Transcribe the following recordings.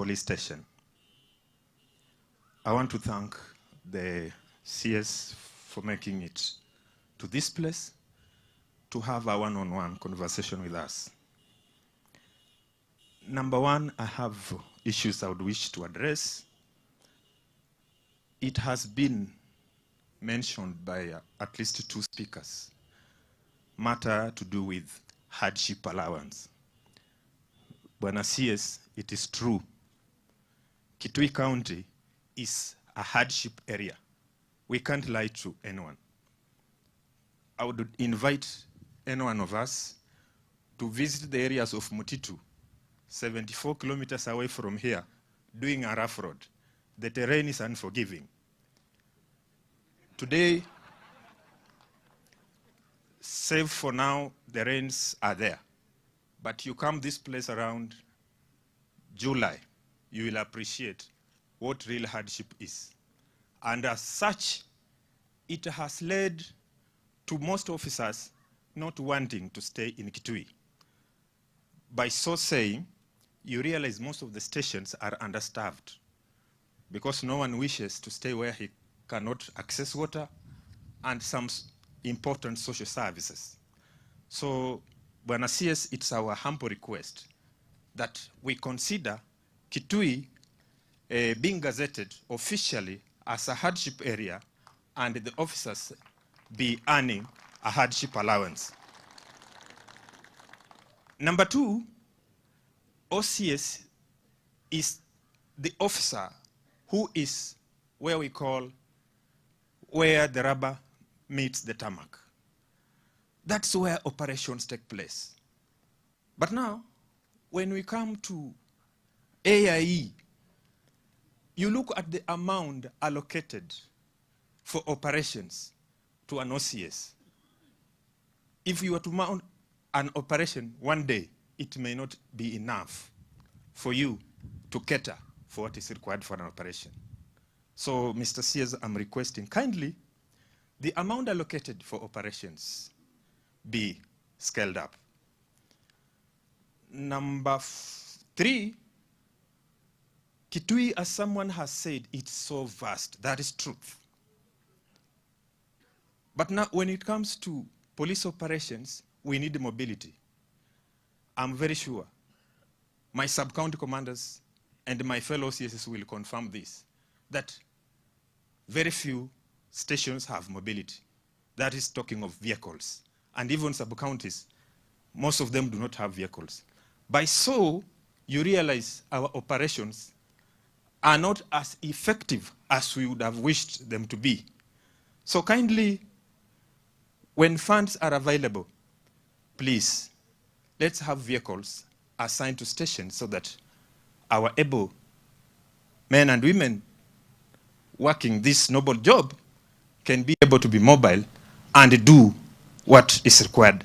police station. I want to thank the CS for making it to this place to have a one-on-one conversation with us. Number one, I have issues I would wish to address. It has been mentioned by at least 2 speakers, matter to do with hardship allowance. Bwana CS, it is true. Kitui County is a hardship area. We can't lie to anyone. I would invite any one of us to visit the areas of Mutitu, 74 kilometers away from here, doing a rough road. The terrain is unforgiving. Today, save for now, the rains are there. But you come this place around July, you will appreciate what real hardship is. And as such, it has led to most officers not wanting to stay in Kitui. By so saying, you realize most of the stations are understaffed because no one wishes to stay where he cannot access water and some important social services. So, Bwana CS, it's our humble request that we consider Kitui being gazetted officially as a hardship area and the officers be earning a hardship allowance. Number 2, OCS is the officer who is where we call where the rubber meets the tarmac. That's where operations take place. But now, when we come to AIE, you look at the amount allocated for operations to an OCS. If you were to mount an operation one day, it may not be enough for you to cater for what is required for an operation. So, Mr. CS, I'm requesting kindly the amount allocated for operations be scaled up. Number 3, Kitui, as someone has said, it's so vast. That is truth. But now, when it comes to police operations, we need mobility. I'm very sure my sub-county commanders and my fellow CSS will confirm this, that very few stations have mobility. That is talking of vehicles. And even sub-counties, most of them do not have vehicles. By so, you realize our operations are not as effective as we would have wished them to be. So kindly, when funds are available, please, let's have vehicles assigned to stations so that our able men and women working this noble job can be able to be mobile and do what is required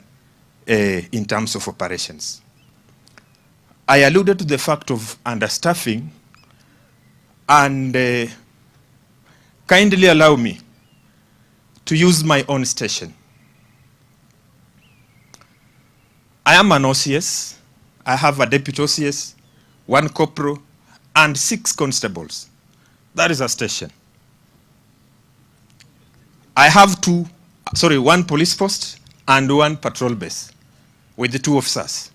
in terms of operations. I alluded to the fact of understaffing, and kindly allow me to use my own station. I am an OCS. I have a deputy OCS, 1 corporal, and 6 constables. That is a station. I have 1 police post and 1 patrol base with the 2 officers.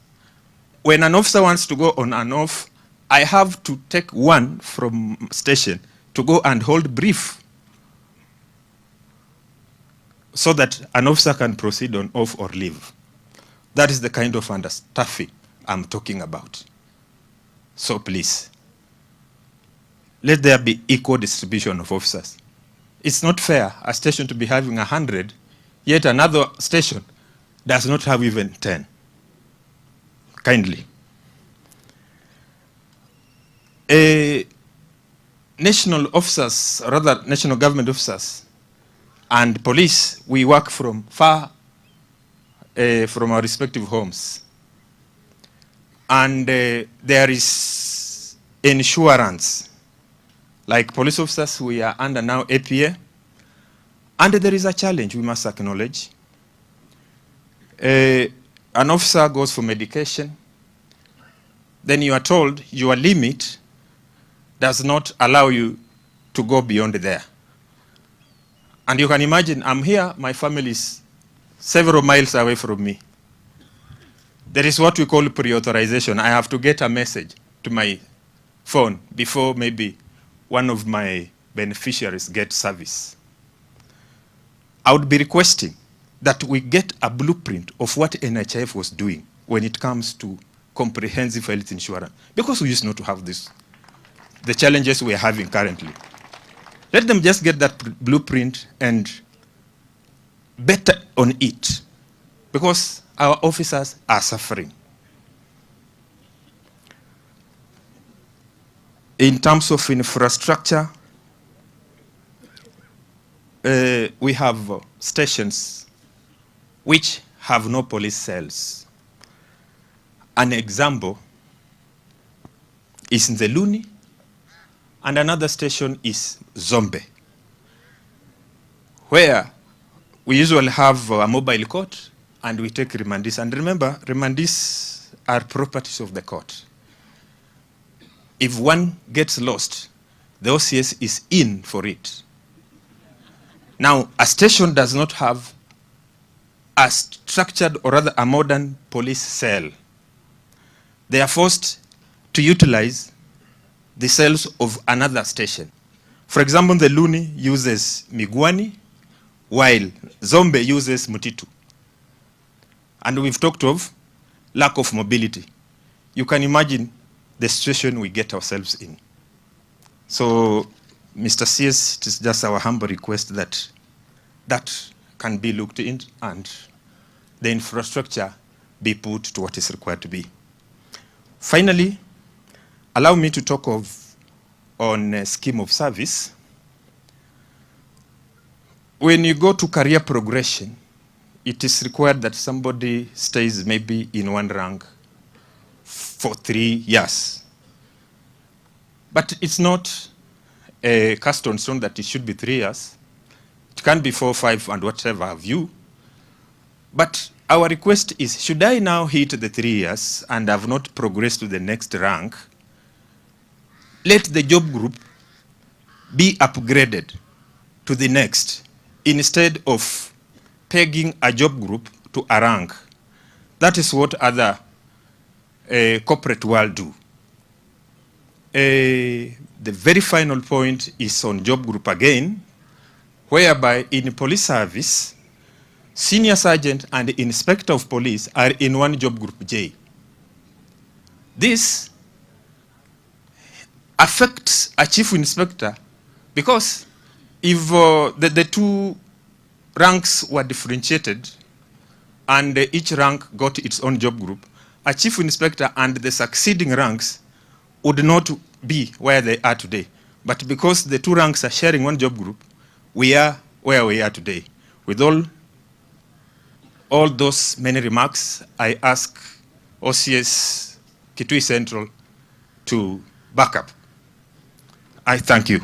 When an officer wants to go on and off, I have to take 1 from station to go and hold brief so that an officer can proceed on off or leave. That is the kind of understaffing I'm talking about. So please, let there be equal distribution of officers. It's not fair a station to be having 100, yet another station does not have even 10. Kindly. National officers, or rather national government officers and police, we work from far from our respective homes. And there is insurance. Like police officers, we are under now APA. And there is a challenge we must acknowledge. An officer goes for medication. Then you are told your limit does not allow you to go beyond there. And you can imagine, I'm here, my family is several miles away from me. There is what we call pre-authorization. I have to get a message to my phone before maybe one of my beneficiaries gets service. I would be requesting that we get a blueprint of what NHIF was doing when it comes to comprehensive health insurance, because we used not to have this, the challenges we are having currently. Let them just get that blueprint and better on it, because our officers are suffering. In terms of infrastructure, we have stations which have no police cells. An example is in the Luni, and another station is Zombe, where we usually have a mobile court and we take remandis. And remember, remandis are properties of the court. If one gets lost, the OCS is in for it. Now, a station does not have a structured or rather a modern police cell. They are forced to utilize the cells of another station. For example, the Luni uses Migwani, while Zombe uses Mutitu. And we've talked of lack of mobility. You can imagine the situation we get ourselves in. So, Mr. CS, it is just our humble request that that can be looked in and the infrastructure be put to what is required to be. Finally, allow me to talk on a scheme of service. When you go to career progression, it is required that somebody stays maybe in one rank for 3 years. But it's not a cast on stone that it should be 3 years. It can be 4, 5, and whatever have you. But our request is, should I now hit the 3 years and have not progressed to the next rank, let the job group be upgraded to the next instead of pegging a job group to a rank. That is what other corporate world do. The very final point is on job group again, whereby in police service, senior sergeant and inspector of police are in one job group J. This affects a chief inspector, because if the two ranks were differentiated and each rank got its own job group, a chief inspector and the succeeding ranks would not be where they are today. But because the two ranks are sharing one job group, we are where we are today. With all those many remarks, I ask OCS Kitui Central to back up. I thank you.